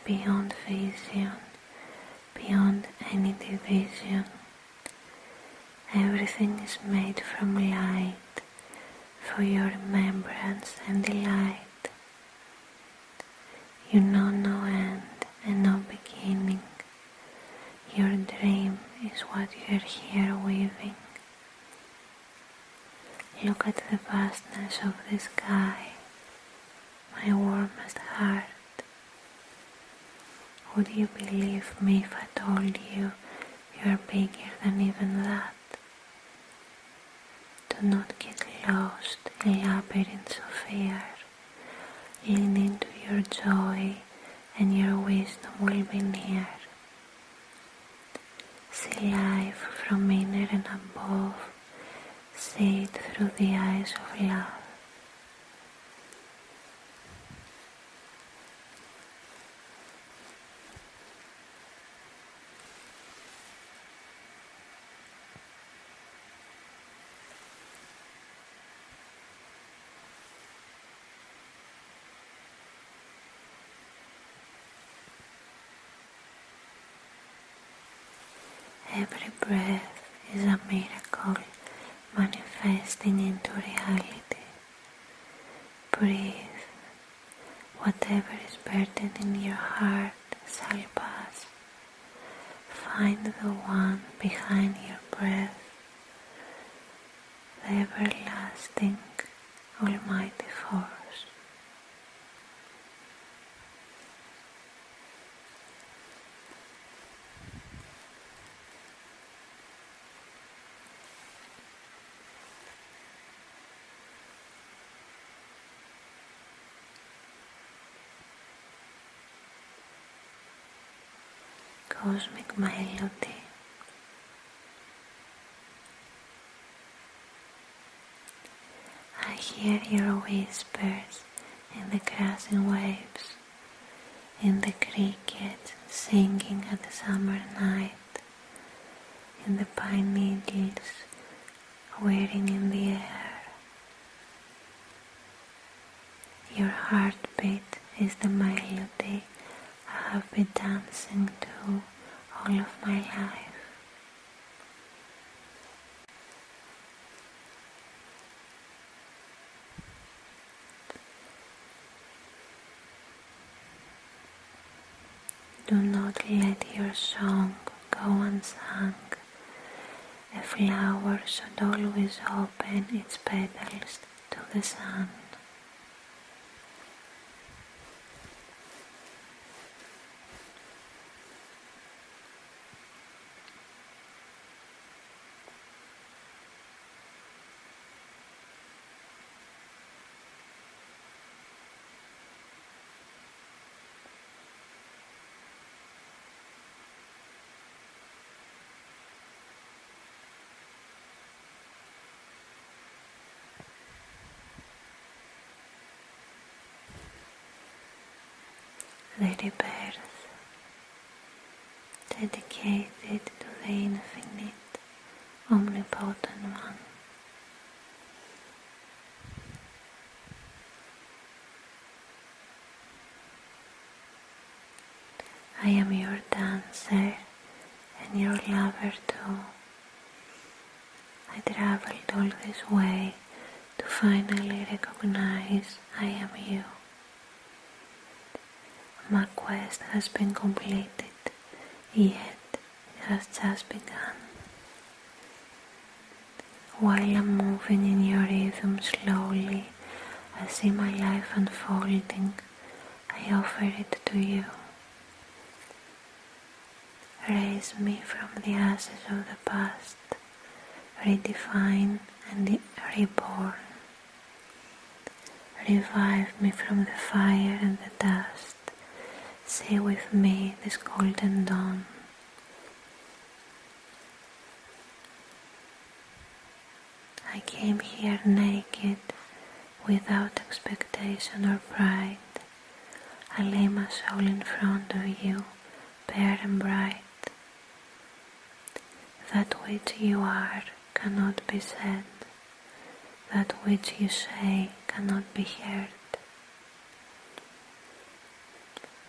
beyond vision, beyond any division. Everything is made from light, for your remembrance and delight. You know no end and no beginning. Your dream is what you are here weaving. Look at the vastness of the sky, my warmest heart. Would you believe me if I told you you are bigger than even that? Do not get lost in labyrinths of fear. Lean into your joy and your wisdom will be near. See life from inner and above. See it through the eyes of love. Every breath is a miracle manifesting into reality. Breathe. Whatever is burdened in your heart shall pass. Find the one behind your breath, the everlasting almighty force. Cosmic melody. I hear your whispers in the crashing waves, in the crickets singing at the summer night, in the pine needles whirring in the air. Your heartbeat is the melody I have been dancing to all of my life. Do not let your song go unsung. A flower should always open its petals to the sun. The rebirth, dedicated to the infinite, omnipotent one. I am your dancer and your lover too. I traveled all this way to finally recognize I am you. My quest has been completed, yet it has just begun. While I'm moving in your rhythm slowly, I see my life unfolding. I offer it to you. Raise me from the ashes of the past, redefine and reborn. Revive me from the fire and the dust. See with me this golden dawn. I came here naked, without expectation or pride. I lay my soul in front of you, bare and bright. That which you are cannot be said. That which you say cannot be heard.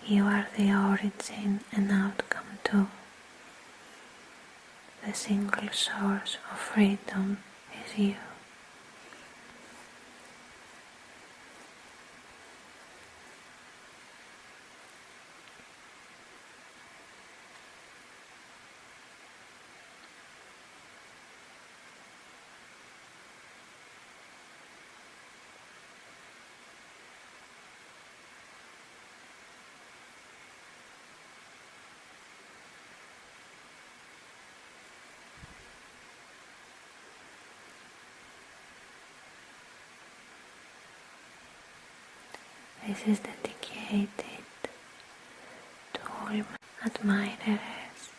You are the origin and outcome too. The single source of freedom is you. This is dedicated to all my admirers,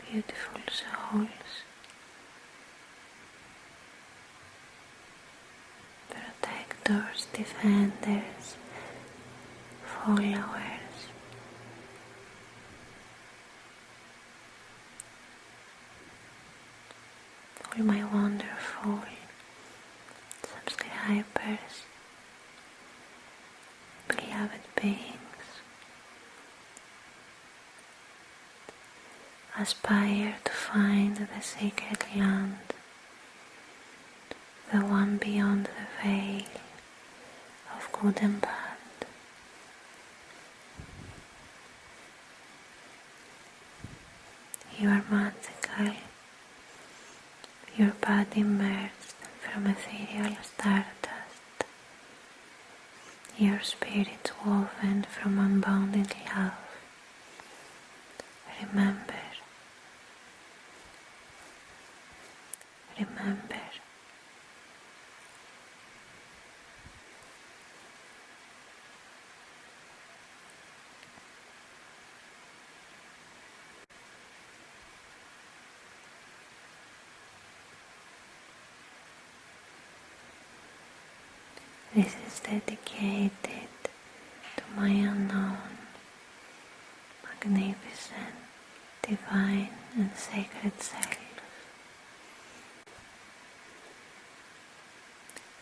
beautiful souls, protectors, defenders, followers, all my wonderful subscribers, beloved beings, aspire to find the sacred land, the one beyond the veil of good and bad. You are magical, your body emerged from ethereal stardust, your spirit woven from unbounded love. Remember, remember. This is dedicated to my unknown, magnificent, divine and sacred self.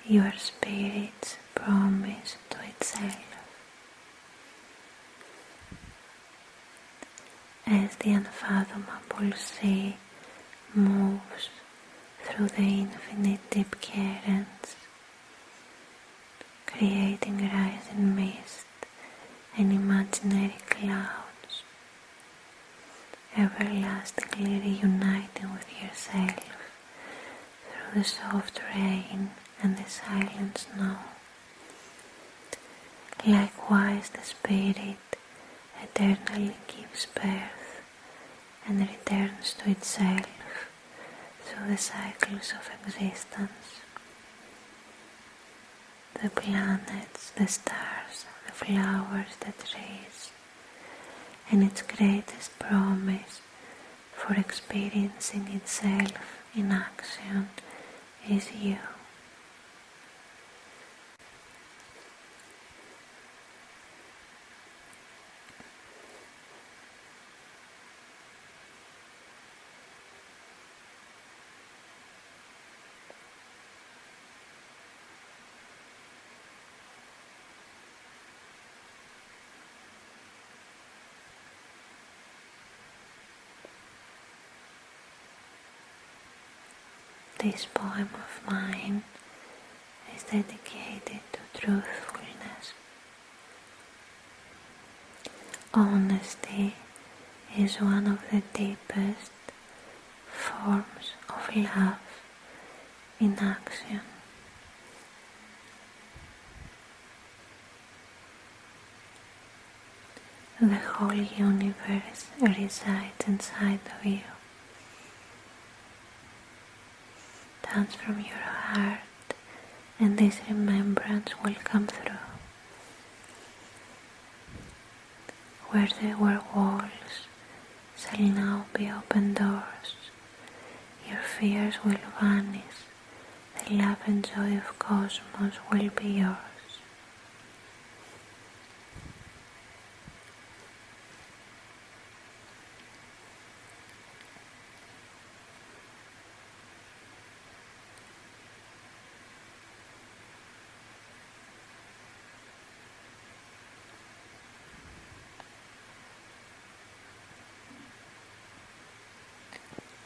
Your spirit's promise to itself. As the unfathomable sea moves through the infinite deep currents, creating rising mist and imaginary clouds, everlastingly reuniting with yourself through the soft rain and the silent snow. Likewise the spirit eternally gives birth and returns to itself through the cycles of existence. The planets, the stars, the flowers, the trees, and its greatest promise for experiencing itself in action is you. This poem of mine is dedicated to truthfulness. Honesty is one of the deepest forms of love in action. The whole universe resides inside of you. Dance from your heart, and this remembrance will come through. Where there were walls shall now be open doors. Your fears will vanish. The love and joy of cosmos will be yours.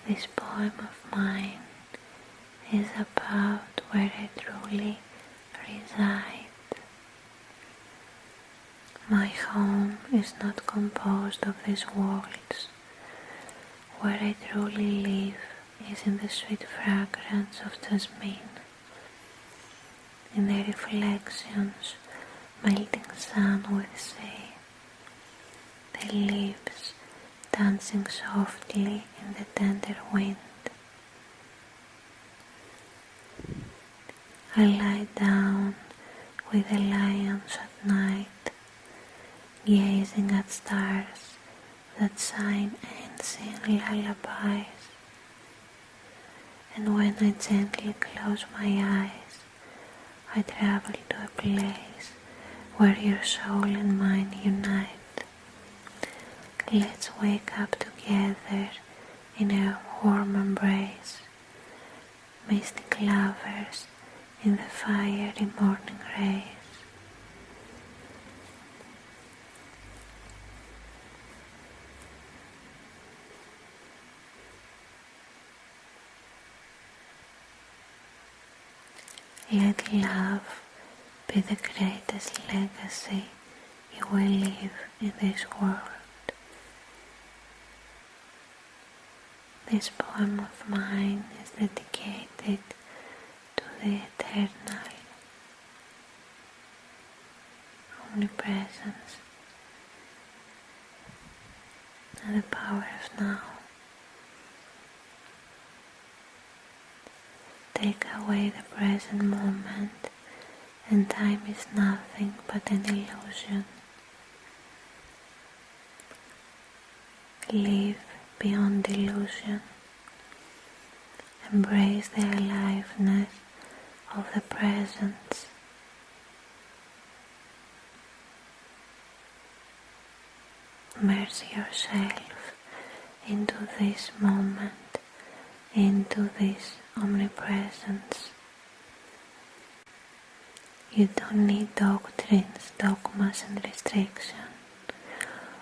This poem of mine is about where I truly reside. My home is not composed of these walls. Where I truly live is in the sweet fragrance of jasmine, in the reflections melting sun with sea, the leaves dancing softly in the tender wind. I lie down with the lions at night, gazing at stars that sign ancient lullabies. And when I gently close my eyes, I travel to a place where your soul and mine unite. Let's wake up together in a warm embrace, mystic lovers in the fiery morning rays. Let love be the greatest legacy you will leave in this world. This poem of mine is dedicated to the eternal omnipresence and the power of now. Take away the present moment, and time is nothing but an illusion. Live beyond delusion. Embrace the aliveness of the presence. Immerse yourself into this moment, into this omnipresence. You don't need doctrines, dogmas and restriction.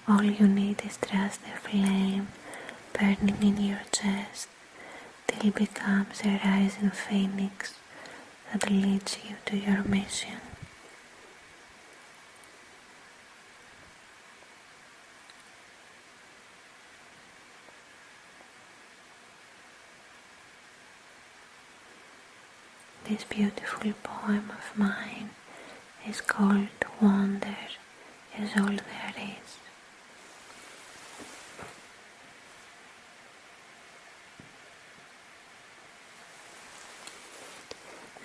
All you need is trust the flame burning in your chest till it becomes a rising phoenix that leads you to your mission. This beautiful poem of mine is called Wonder is All There Is.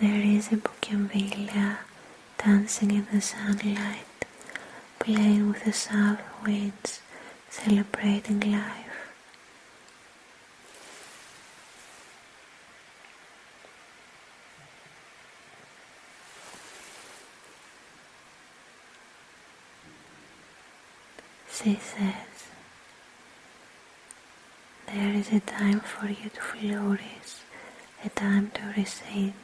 There is a bougainvillea dancing in the sunlight, playing with the south winds, celebrating life. She says, there is a time for you to flourish, a time to recede,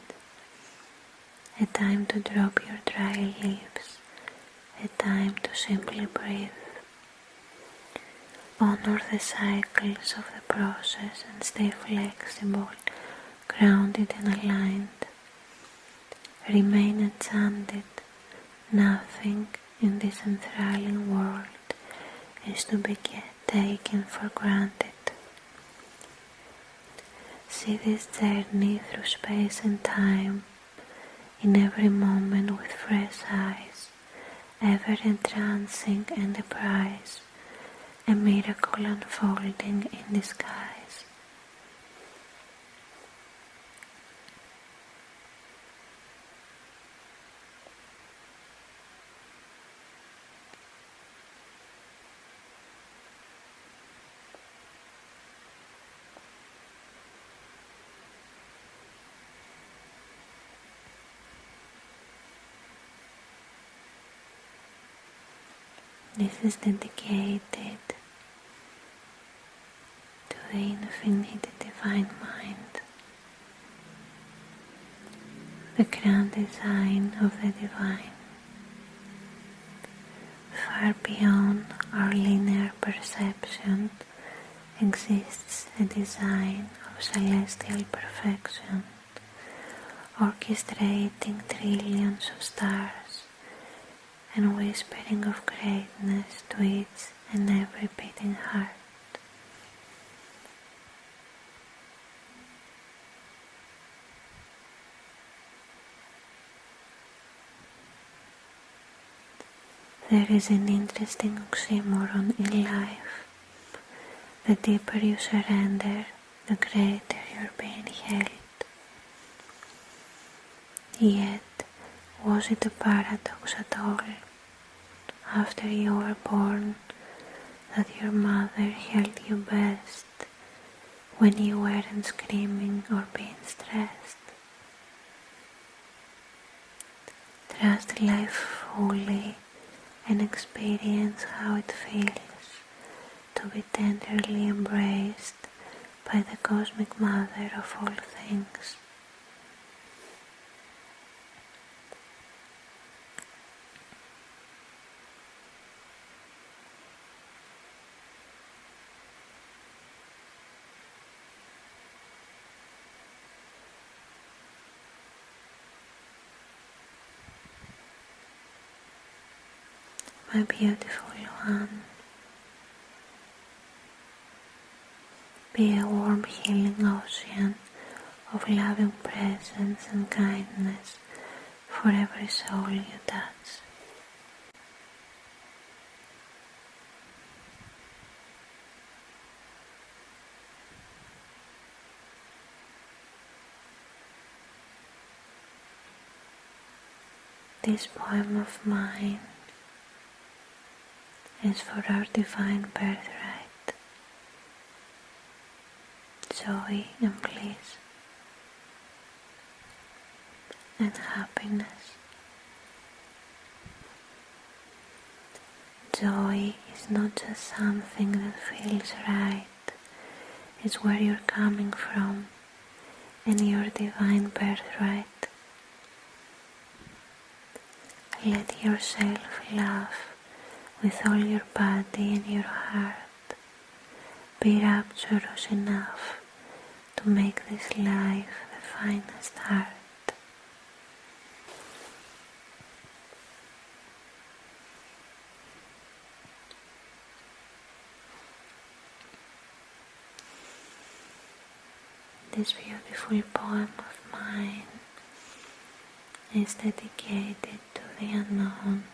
a time to drop your dry leaves, a time to simply breathe. Honor the cycles of the process and stay flexible, grounded and aligned. Remain enchanted. Nothing in this enthralling world is to be taken for granted. See this journey through space and time, in every moment with fresh eyes, ever entrancing enterprise, a miracle unfolding in disguise. This is dedicated to the infinite divine mind, the grand design of the divine, far beyond our linear perception, exists a design of celestial perfection, orchestrating trillions of stars and whispering of greatness to each and every beating heart. There is an interesting oxymoron in life. The deeper you surrender, the greater you're being held. Yet, was it a paradox at all, after you were born, that your mother held you best when you weren't screaming or being stressed? Trust life fully and experience how it feels to be tenderly embraced by the cosmic mother of all things. My beautiful one, be a warm healing ocean of loving presence and kindness for every soul you touch. This poem of mine is for our divine birthright, joy and bliss and happiness. Joy is not just something that feels right, it's where you're coming from and your divine birthright. Let yourself laugh with all your body and your heart. Be rapturous enough to make this life the finest art. This beautiful poem of mine is dedicated to the unknown,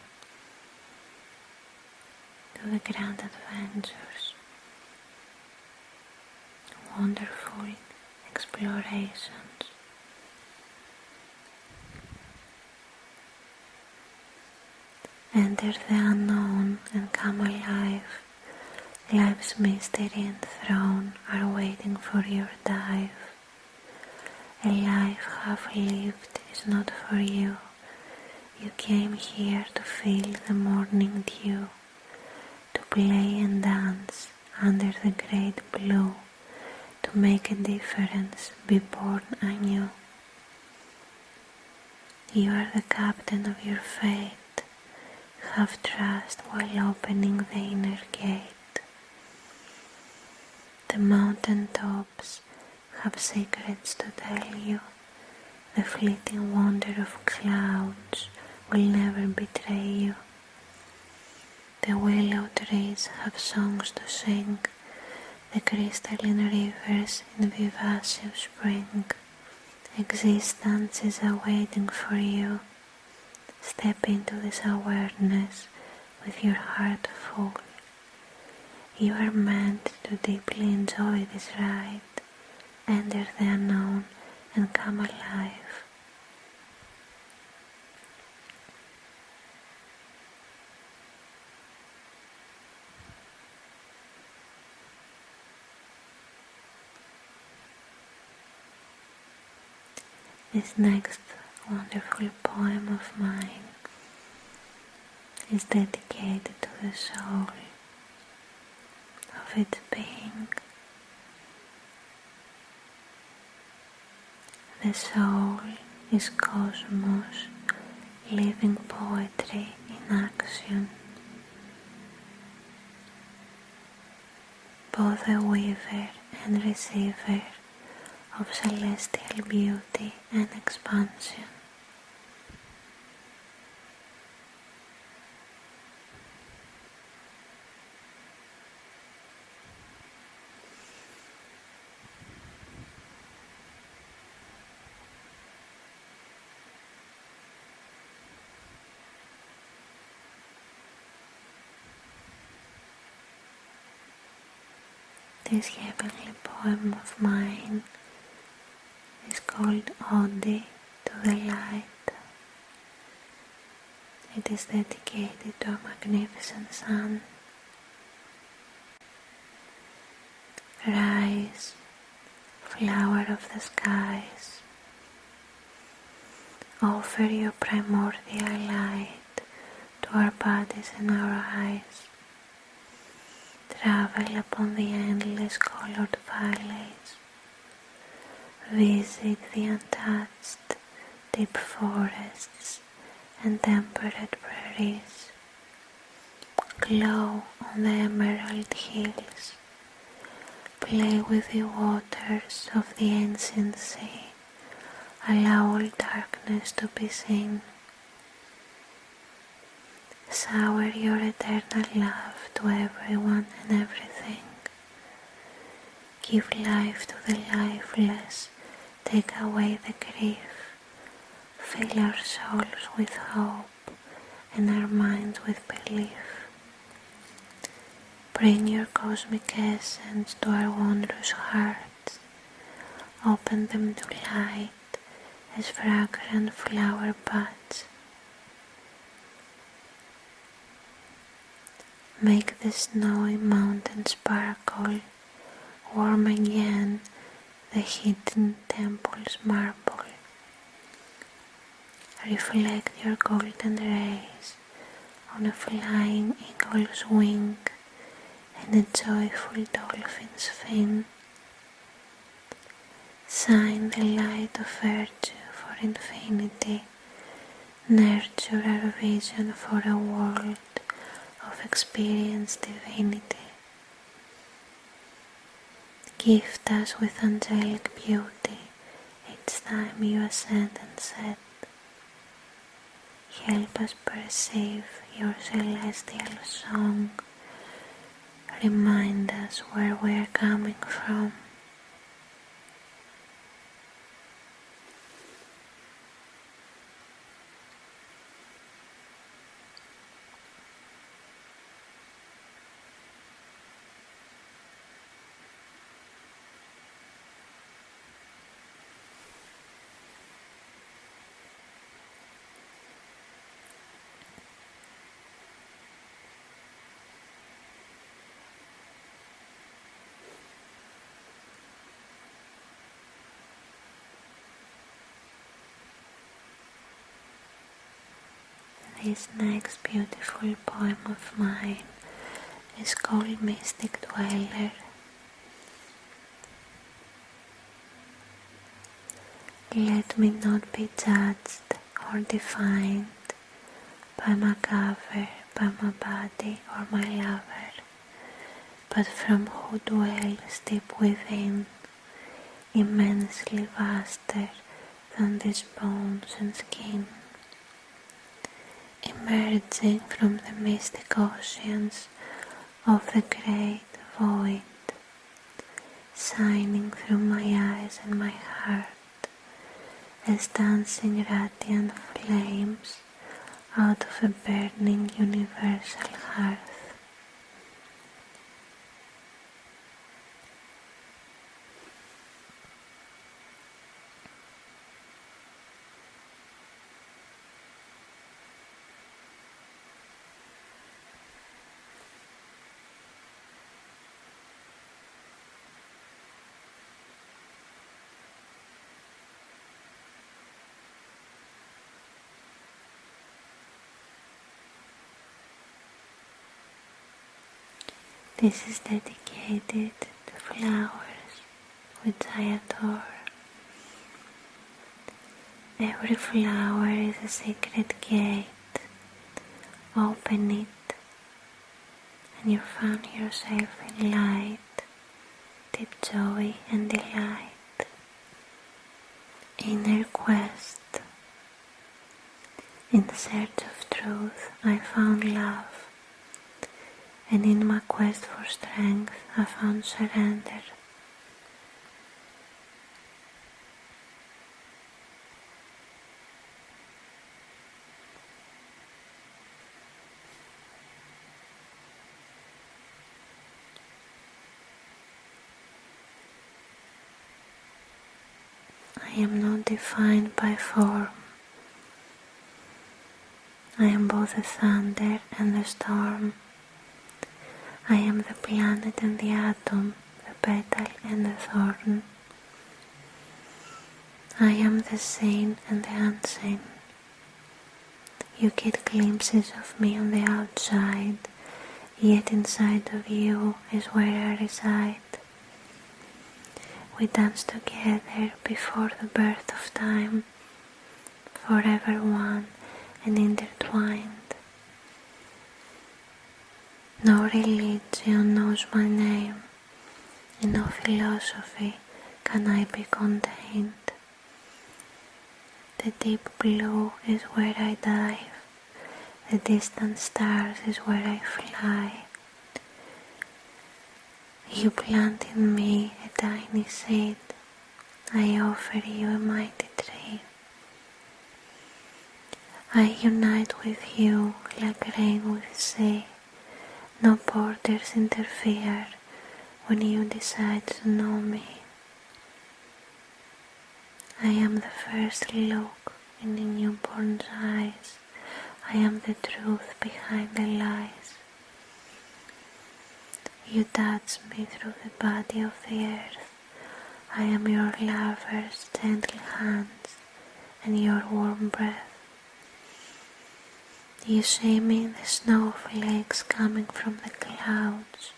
to the grand adventures, wonderful explorations. Enter the unknown and come alive. Life's mystery and throne are waiting for your dive. A life half lived is not for you. You came here to feel the morning dew, to play and dance under the great blue, to make a difference, be born anew. You are the captain of your fate. Have trust while opening the inner gate. The mountain tops have secrets to tell you. The fleeting wonder of clouds will never betray you. The willow trees have songs to sing. The crystalline rivers in vivacious spring. Existence is awaiting for you. Step into this awareness with your heart full. You are meant to deeply enjoy this ride. Enter the unknown and come alive. This next wonderful poem of mine is dedicated to the soul of its being. The soul is cosmos, living poetry in action. both a weaver and receiver of celestial beauty and expansion. This heavenly poem of mine is called Ode to the Light. It is dedicated to a magnificent sun. Rise, flower of the skies, offer your primordial light to our bodies and our eyes. Travel upon the endless colored valleys. Visit the untouched deep forests and temperate prairies. Glow on the emerald hills. Play with the waters of the ancient sea. Allow all darkness to be seen. Shower your eternal love to everyone and everything. Give life to the lifeless. Take away the grief. Fill our souls with hope and our minds with belief. Bring your cosmic essence to our wondrous hearts. Open them to light as fragrant flower buds. Make the snowy mountain sparkle, warm again the hidden temple's marble. Reflect your golden rays on a flying eagle's wing and a joyful dolphin's fin. Shine the light of virtue for infinity. Nurture our vision for a world of experienced divinity. Gift us with angelic beauty each time you ascend and set. Help us perceive your celestial song. Remind us where we are coming from. This next beautiful poem of mine is called Mystic Dweller. Let me not be judged or defined by my cover, by my body or my lover, but from who dwells deep within, immensely vaster than these bones and skin. Emerging from the mystic oceans of the great void, shining through my eyes and my heart as dancing radiant flames out of a burning universal hearth. This is dedicated to flowers which I adore. Every flower is a secret gate. Open it and you found yourself in light, unlimited joy and delight. Inner quest. In search of truth, I found love, and in my quest for strength, I found surrender. I am not defined by form. I am both the thunder and the storm. I am the planet and the atom, the petal and the thorn. I am the sane and the unseen. You get glimpses of me on the outside, yet inside of you is where I reside. We dance together before the birth of time, forever one and intertwined. No religion knows my name, in no philosophy can I be contained. The deep blue is where I dive, the distant stars is where I fly. You plant in me a tiny seed, I offer you a mighty tree. I unite with you like rain with sea, no borders interfere when you decide to know me. I am the first look in a newborn's eyes, I am the truth behind the lies. You touch me through the body of the earth, I am your lover's gentle hands and your warm breath. You see me in the snowflakes coming from the clouds,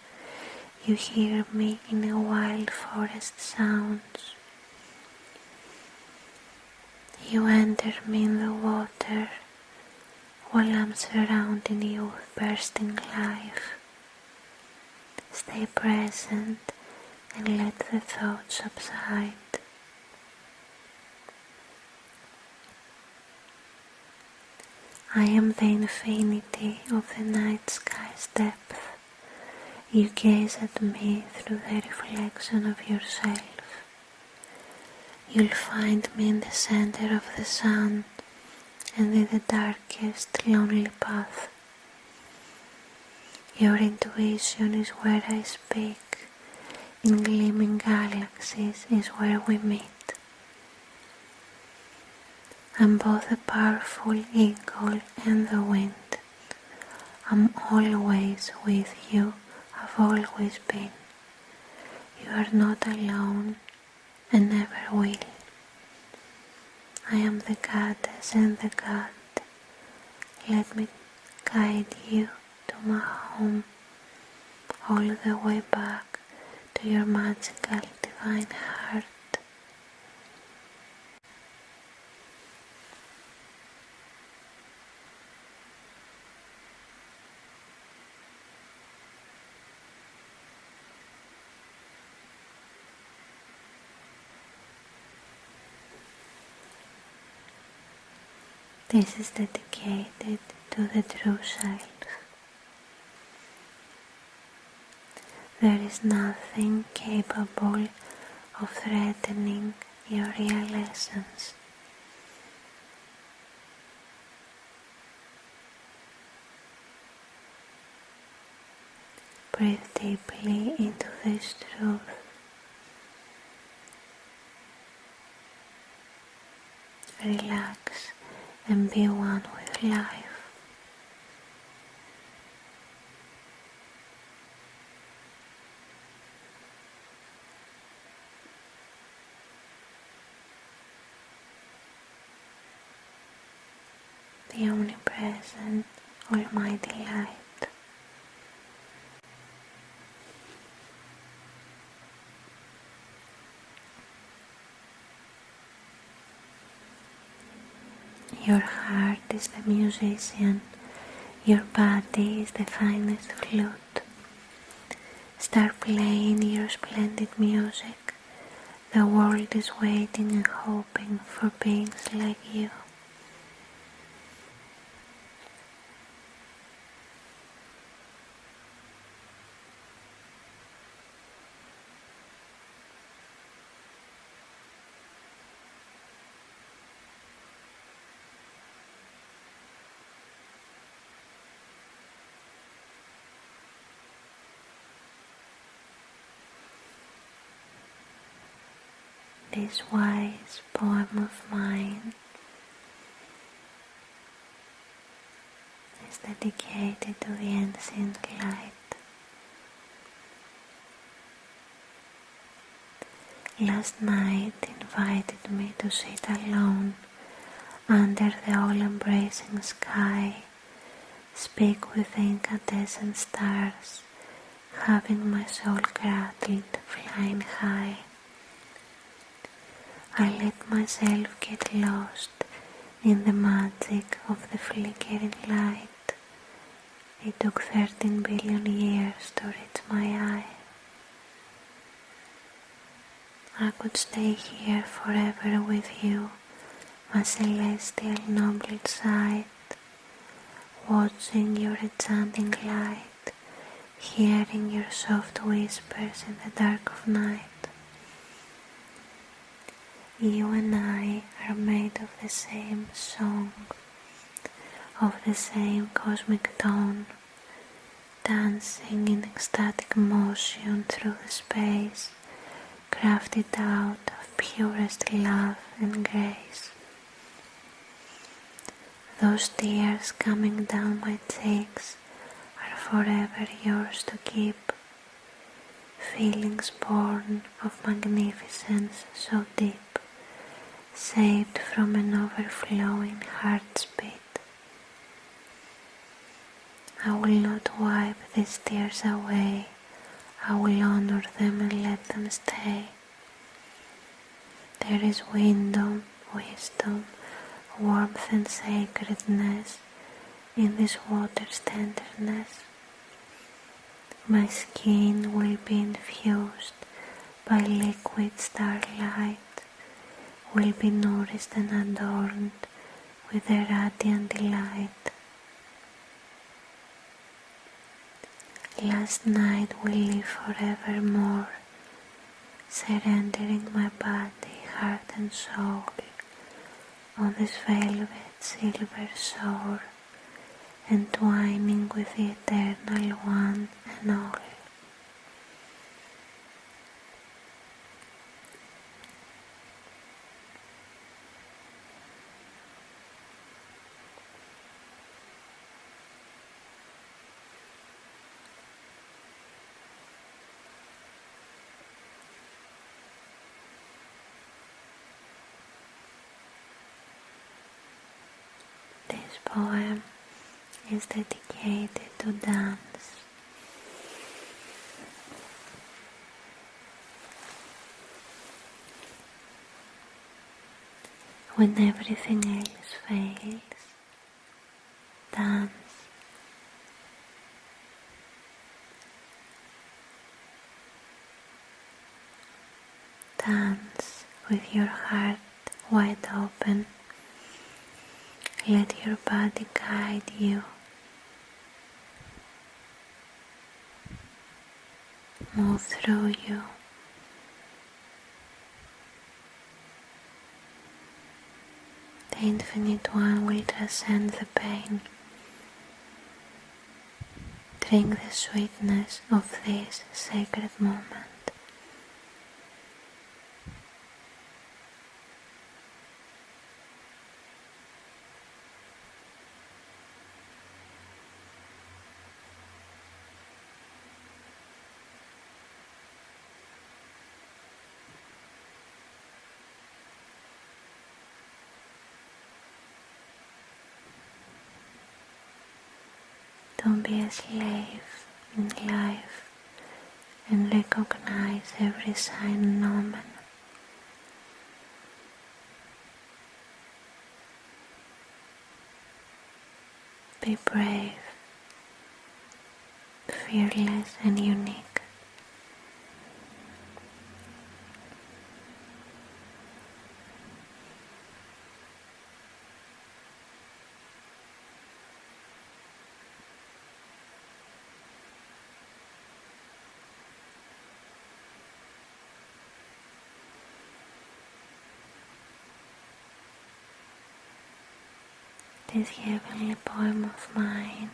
you hear me in the wild forest sounds. You enter me in the water, while I'm surrounding you with bursting life. Stay present and let the thoughts subside. I am the infinity of the night sky's depth. You gaze at me through the reflection of yourself. You'll find me in the center of the sun and in the darkest, lonely path. Your intuition is where I speak, in gleaming galaxies is where we meet. I'm both the powerful eagle and the wind. I'm always with you, I've always been. You are not alone and never will. I am the goddess and the god. Let me guide you to my home, all the way back to your magical divine heart. This is dedicated to the true self. There is nothing capable of threatening your real essence. Breathe deeply into this truth. Relax and be one with life. The omnipresent, almighty light. Your heart is the musician, your body is the finest flute. Start playing your splendid music. The world is waiting and hoping for beings like you. This wise poem of mine is dedicated to the ancient light. Last night invited me to sit alone under the all-embracing sky, speak with the incandescent stars, having my soul cradled, flying high. I let myself get lost in the magic of the flickering light. It took 13 billion years to reach my eye. I could stay here forever with you, my celestial noble sight, watching your enchanting light, hearing your soft whispers in the dark of night. You and I are made of the same song, of the same cosmic tone, dancing in ecstatic motion through the space, crafted out of purest love and grace. Those tears coming down my cheeks are forever yours to keep, feelings born of magnificence so deep, saved from an overflowing heart's beat. I will not wipe these tears away, I will honor them and let them stay. There is wisdom, warmth and sacredness in this water's tenderness. My skin will be infused by liquid starlight, will be nourished and adorned with a radiant delight. Last night will live forevermore, surrendering my body, heart and soul on this velvet silver shore, entwining with the eternal one and all. This poem is dedicated to dance. When everything else fails, dance. Dance with your heart wide open. Let your body guide you. Move through you. The Infinite One will transcend the pain. Drink the sweetness of this sacred moment. Don't be a slave in life and recognize every sign and omen. Be brave, fearless and unique. This heavenly poem of mine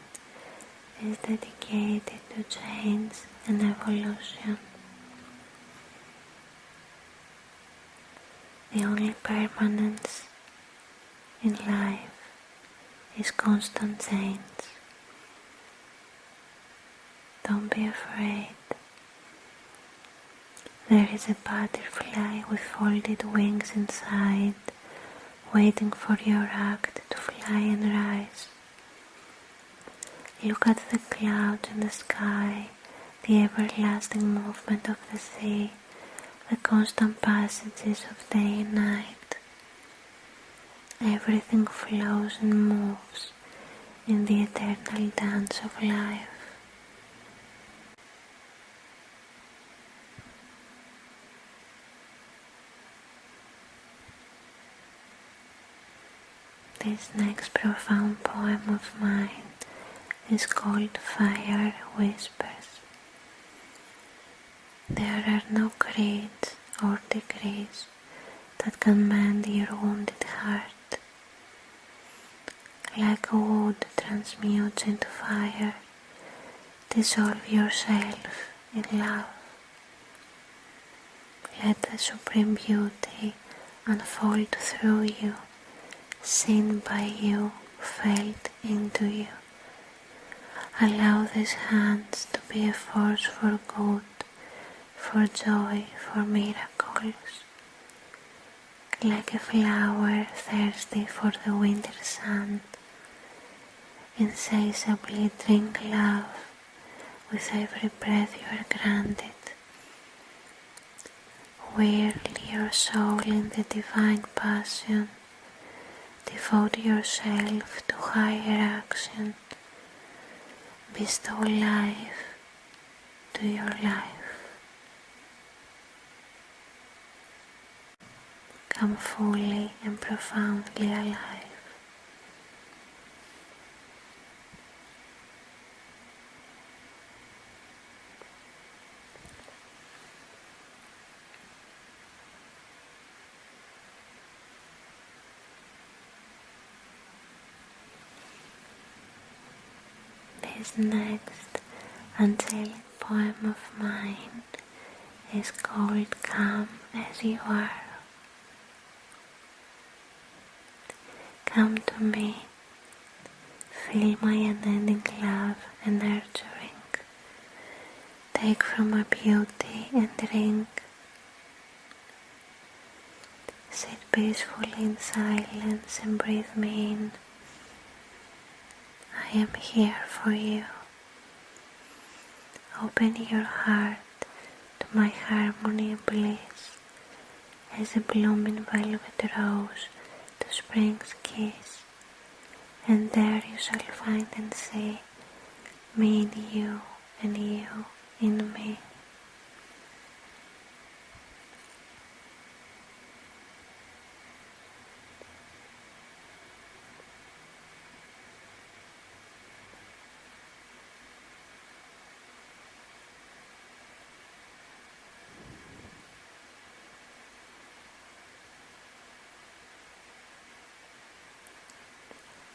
is dedicated to change and evolution. The only permanence in life is constant change. Don't be afraid. There is a butterfly with folded wings inside, waiting for your act to fly and rise. Look at the clouds in the sky, the everlasting movement of the sea, the constant passages of day and night. Everything flows and moves in the eternal dance of life. This next profound poem of mine is called Fire Whispers. There are no creeds or degrees that can mend your wounded heart. Like a wood transmutes into fire, dissolve yourself in love. Let the supreme beauty unfold through you, seen by you, felt into you. Allow these hands to be a force for good, for joy, for miracles. Like a flower thirsty for the winter sun, insatiably drink love with every breath you are granted. Whirl your soul in the divine passion. Devote yourself to higher action. Bestow life to your life. Come fully and profoundly alive. This next angelic poem of mine is called Come As You Are. Come to me, feel my unending love and nurturing. Take from my beauty and drink. Sit peacefully in silence and breathe me in. I am here for you. Open your heart to my harmony and bliss, as a blooming velvet rose to spring's kiss, and there you shall find and see me in you and you in me.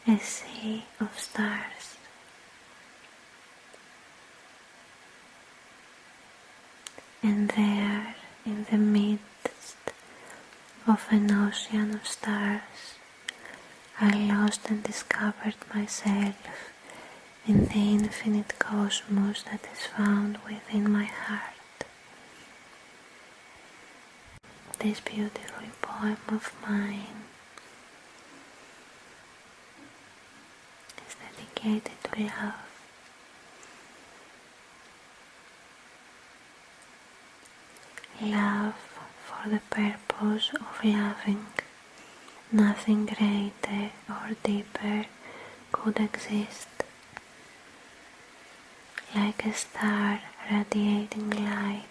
A sea of stars. And there, in the midst of an ocean of stars, I lost and discovered myself in the infinite cosmos that is found within my heart. This beautiful poem of mine is dedicated to love. Love for the purpose of loving. Nothing greater or deeper could exist. Like a star radiating light,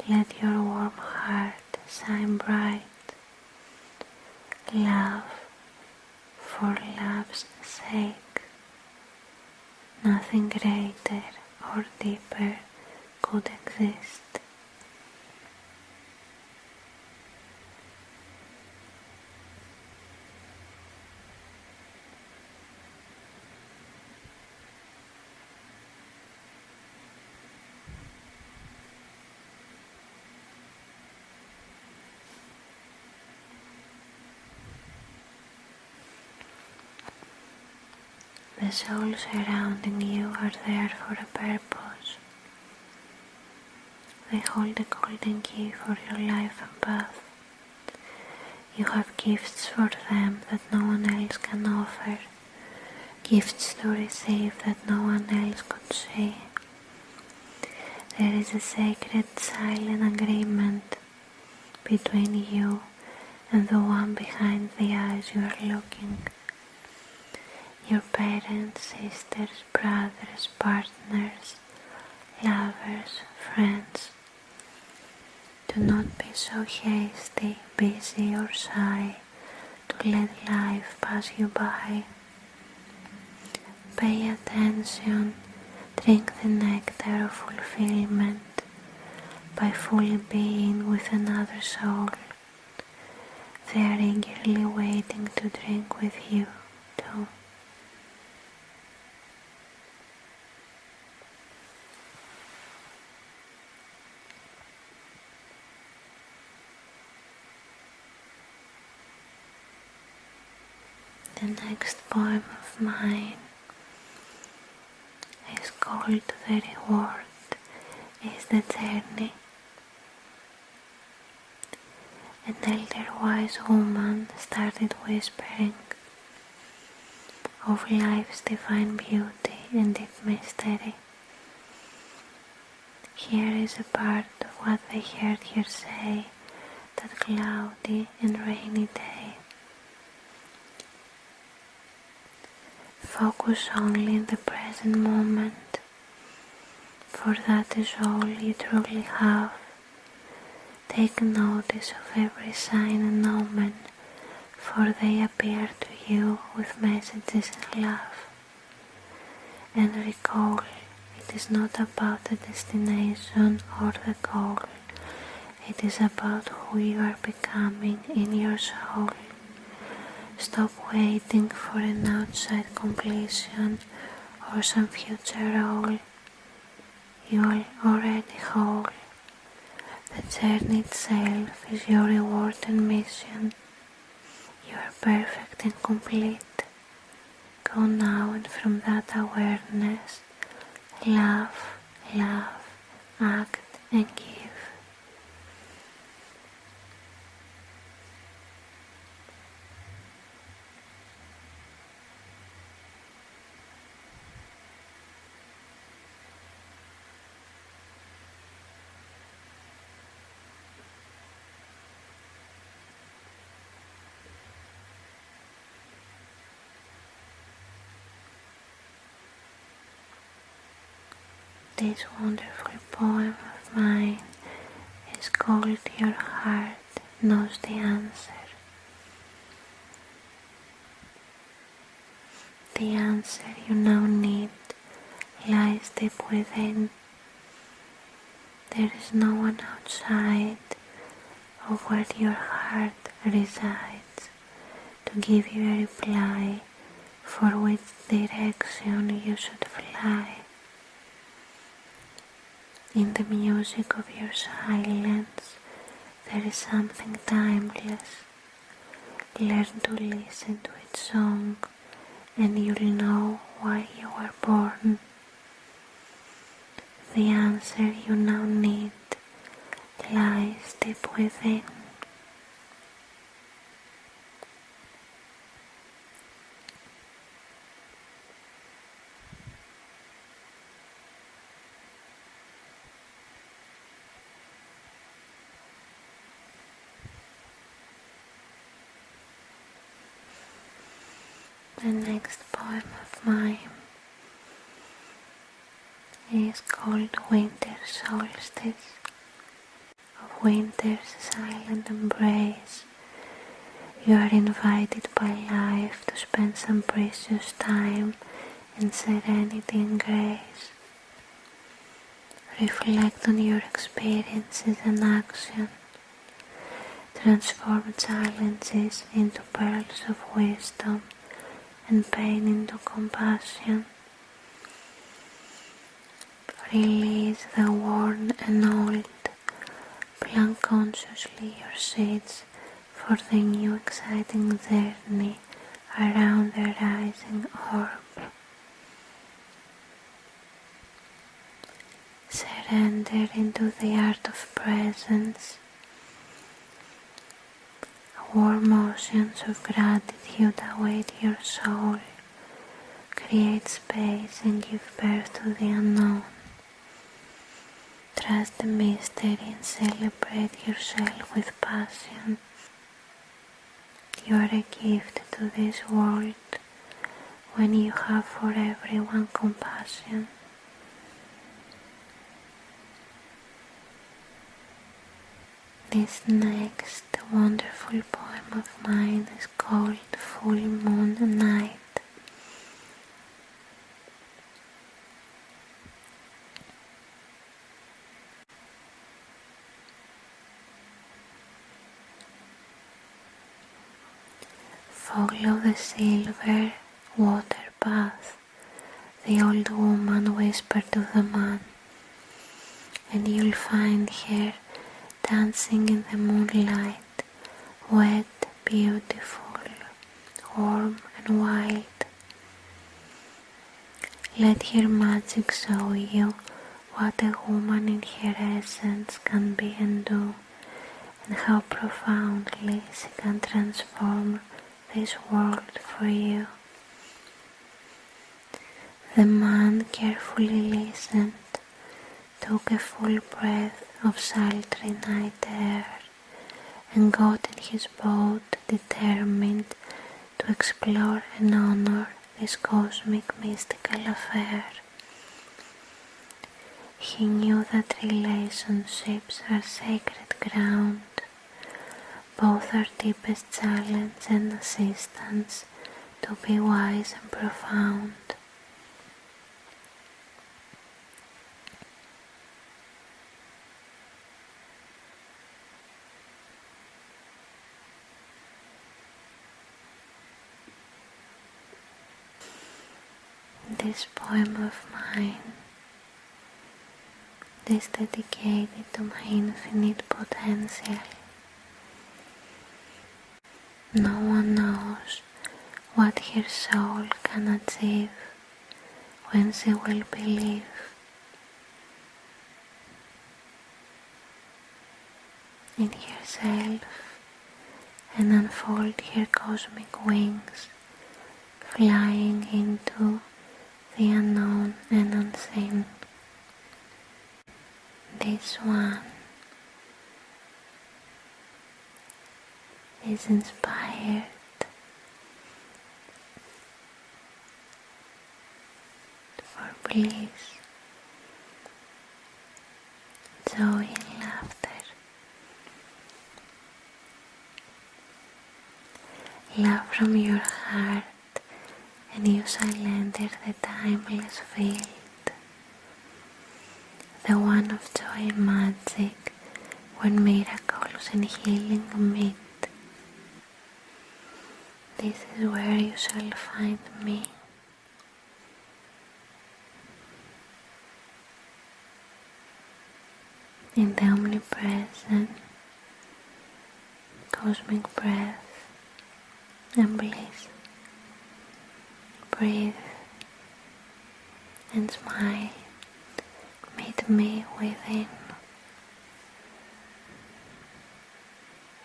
let your warm heart shine bright. Love for love's sake. Nothing greater or deeper could exist. The souls surrounding you are there for a purpose. They hold a golden key for your life and path. You have gifts for them that no one else can offer, gifts to receive that no one else could see. There is a sacred silent agreement between you and the one behind the eyes you are looking. Your parents, sisters, brothers, partners, lovers, friends. Do not be so hasty, busy or shy to let life pass you by. Pay attention, drink the nectar of fulfillment by fully being with another soul. They are eagerly waiting to drink with you too. The next poem of mine is called The Reward is the Journey. An elder wise woman started whispering of life's divine beauty and its mystery. Here is a part of what they heard her say that cloudy and rainy day. Focus only in the present moment, for that is all you truly have. Take notice of every sign and omen, for they appear to you with messages and love. And recall, it is not about the destination or the goal, it is about who you are becoming in your soul. Stop waiting for an outside completion or some future role. You are already whole. The journey itself is your reward and mission. You are perfect and complete. Go now and from that awareness, love, act and give. This wonderful poem of mine is called Your Heart Knows the Answer. The answer you now need lies deep within. There is no one outside of where your heart resides to give you a reply for which direction you should fly. In the music of your silence, there is something timeless. Learn to listen to its song, and you'll know why you were born. The answer you now need lies deep within. The next poem of mine is called Winter Solstice. Of winter's silent embrace, you are invited by life to spend some precious time in serenity and grace. Reflect on your experiences and action. Transform challenges into pearls of wisdom and pain into compassion. Release the worn and old. Plan consciously your seeds for the new exciting journey around the rising orb. surrender into the art of presence. Warm oceans of gratitude await your soul. Create space and give birth to the unknown. Trust the mystery and celebrate yourself with passion. You are a gift to this world when you have for everyone compassion. This next wonderful poem of mine is called Full Moon Night. Follow the silver water path, the old woman whispered to the man, and you'll find her dancing in the moonlight, wet, beautiful, warm and wild. Let her magic show you what a woman in her essence can be and do, and how profoundly she can transform this world for you. The man carefully listened, took a full breath of sultry night air, and got in his boat determined to explore and honor this cosmic mystical affair. He knew that relationships are sacred ground, both our deepest challenge and assistance to be wise and profound. This poem of mine is dedicated to my infinite potential. No one knows what her soul can achieve when she will believe. In herself and unfold her cosmic wings, flying into the unknown and unseen. This one is inspired for bliss, joy and laughter. Love from your heart, and you shall enter the timeless field, the one of joy and magic, when miracles and healing meet. This is where you shall find me. In the omnipresent, cosmic breath and bliss. Breathe and smile. Meet me within.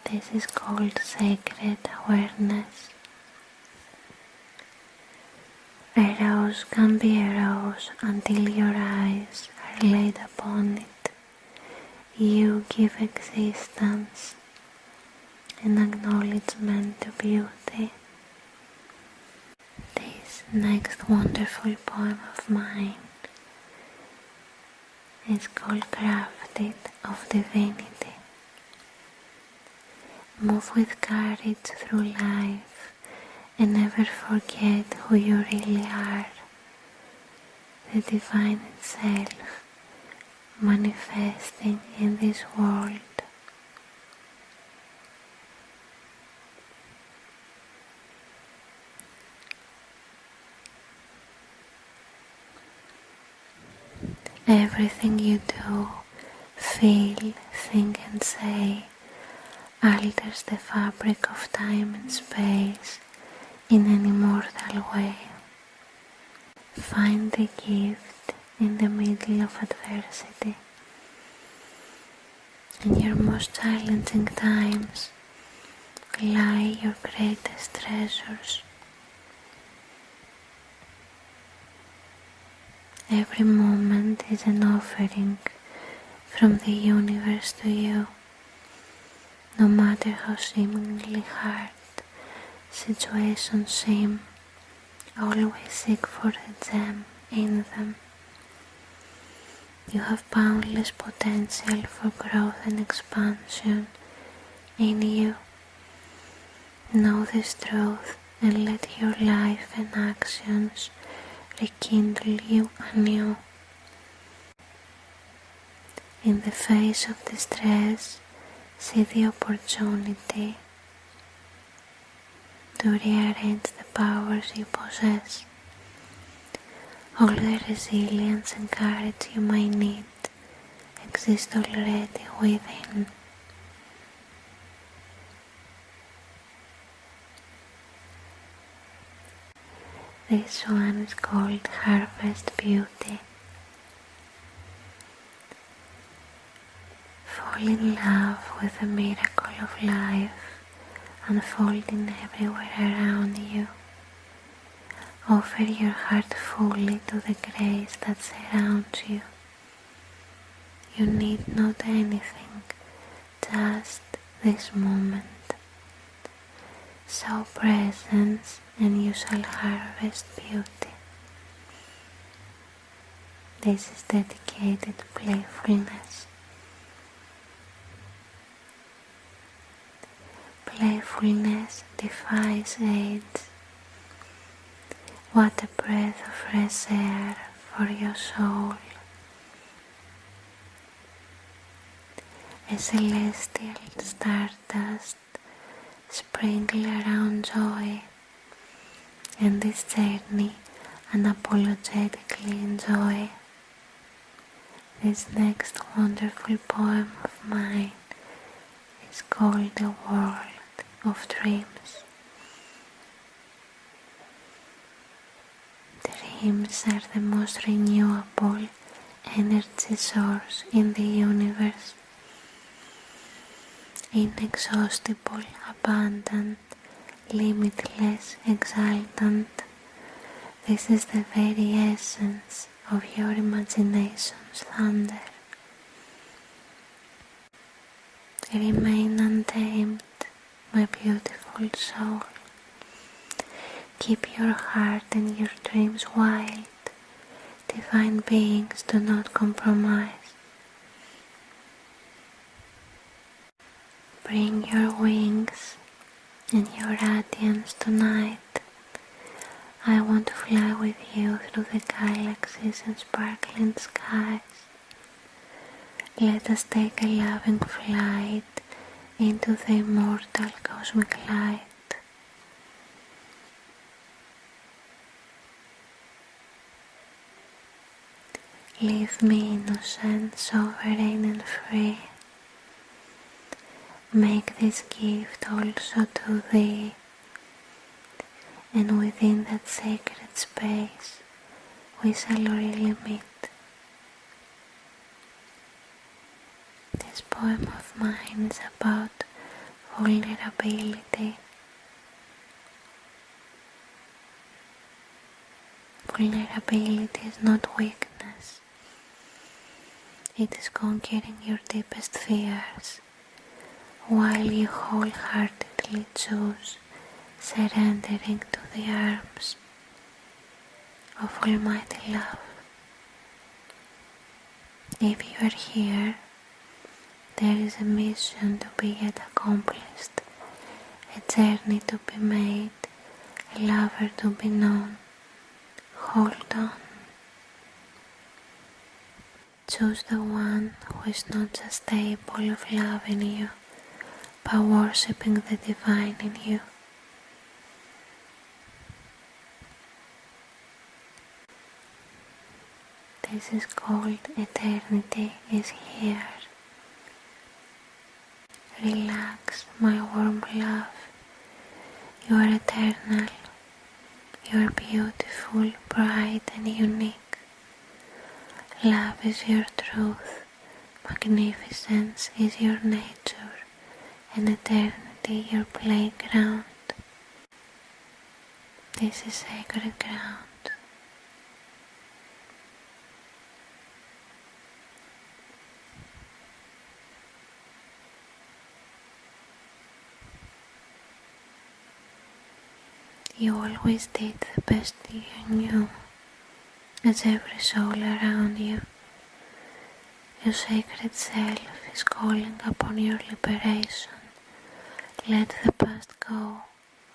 This is called sacred awareness. A rose can be a rose until your eyes are laid upon it. You give existence and acknowledgement to beauty. This next wonderful poem of mine is called Crafted of Divinity. Move with courage through life and never forget who you really are, the divine itself manifesting in this world. Everything you do, feel, think and say alters the fabric of time and space in an immortal way. Find the gift in the middle of adversity. In your most challenging times lie your greatest treasures. Every moment is an offering from the universe to you, no matter how seemingly hard situations seem. Always seek for the gem in them. You have boundless potential for growth and expansion in you. Know this truth and let your life and actions rekindle you anew. In the face of distress, see the opportunity to rearrange the powers you possess. All the resilience and courage you might need exist already within. This one is called Harvest Beauty. Fall in love with the miracle of life unfolding everywhere around you. Offer your heart fully to the grace that surrounds you. You need not anything, just this moment. Show presence and you shall harvest beauty. This is dedicated to playfulness. Playfulness defies age. What a breath of fresh air for your soul. A celestial stardust sprinkle around joy, and this journey unapologetically enjoy. This next wonderful poem of mine is called The World of Dreams. Dreams are the most renewable energy source in the universe. Inexhaustible, abundant, limitless, exultant. This is the very essence of your imagination's thunder. Remain untamed, my beautiful soul. Keep your heart and your dreams wild. Divine beings do not compromise. Bring your wings and your radiance tonight. I want to fly with you through the galaxies and sparkling skies. Let us take a loving flight into the immortal cosmic light. Leave me innocent, sovereign and free. Make this gift also to thee, and within that sacred space we shall really meet. This poem of mine is about vulnerability. Vulnerability is not weakness. It is conquering your deepest fears, while you wholeheartedly choose surrendering to the arms of Almighty Love. If you are here, there is a mission to be yet accomplished, a journey to be made, a lover to be known. Hold on. Choose the one who is not just capable of loving you, but worshipping the divine in you. This is called Eternity is Here. Relax, my warm love. You are eternal. You are beautiful, bright and unique. Love is your truth, Magnificence is your nature, and eternity your playground. This is sacred ground. You always did the best you knew, as every soul around you. Your sacred self is calling upon your liberation. Let the past go.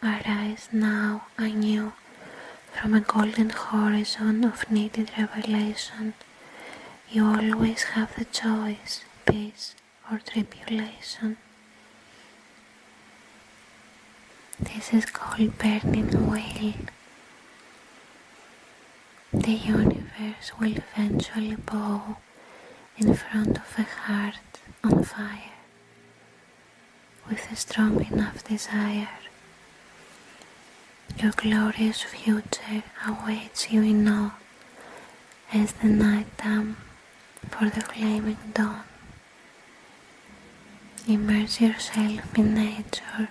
Arise now anew from a golden horizon of needed revelation. You always have the choice, peace or tribulation. This is called burning wheel. The universe will eventually bow in front of a heart on fire with a strong enough desire. Your glorious future awaits you in awe as the night damp for the flaming dawn. Immerse yourself in nature.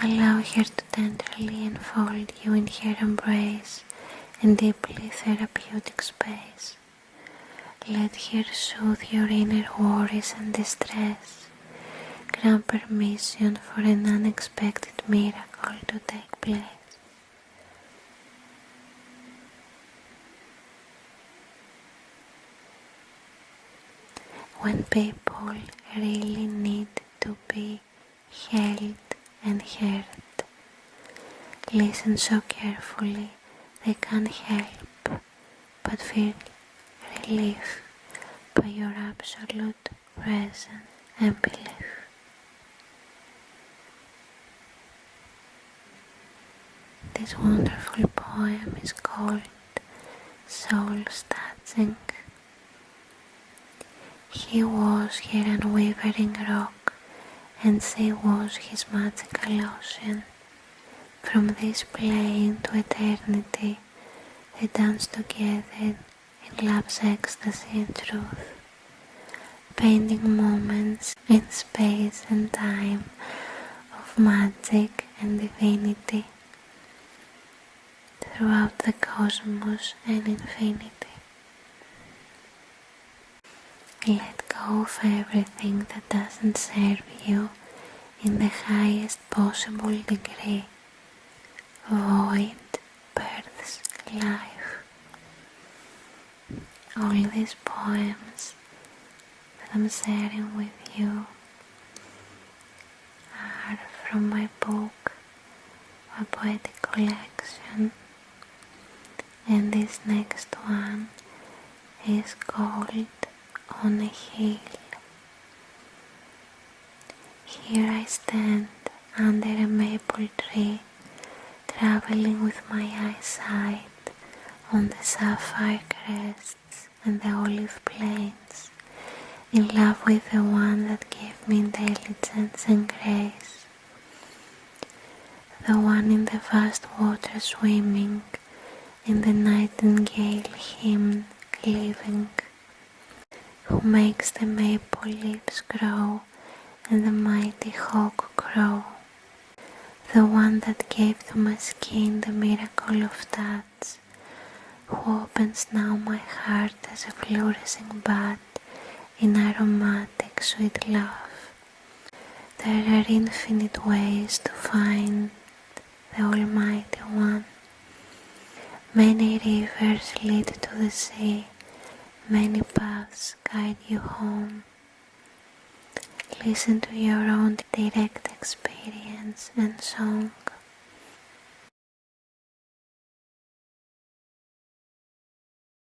Allow her to tenderly enfold you in her embrace and deeply therapeutic space. Let her soothe your inner worries and distress. Grant permission for an unexpected miracle to take place. When people really need to be held and heard, listen so carefully they can't help but feel relief by your absolute presence and belief. This wonderful poem is called Soul's Touching. He was her unwavering rock, and she was his magical ocean. From this plane to eternity, they danced together in love's ecstasy and truth, painting moments in space and time of magic and divinity throughout the cosmos and infinity. Let go of everything that doesn't serve you in the highest possible degree. Void births life. All these poems that I'm sharing with you are from my book, a poetic collection, and this next one is called On a Hill. Here I stand under a maple tree, traveling with my eyesight on the sapphire crests and the olive plains, in love with the one that gave me intelligence and grace, the one in the vast water swimming, in the nightingale hymn living, who makes the maple leaves grow and the mighty hawk crow, the one that gave to my skin the miracle of touch, who opens now my heart as a flourishing bud in aromatic sweet love. There are infinite ways to find the Almighty One. Many rivers lead to the sea, many paths guide you home. Listen to your own direct experience and song.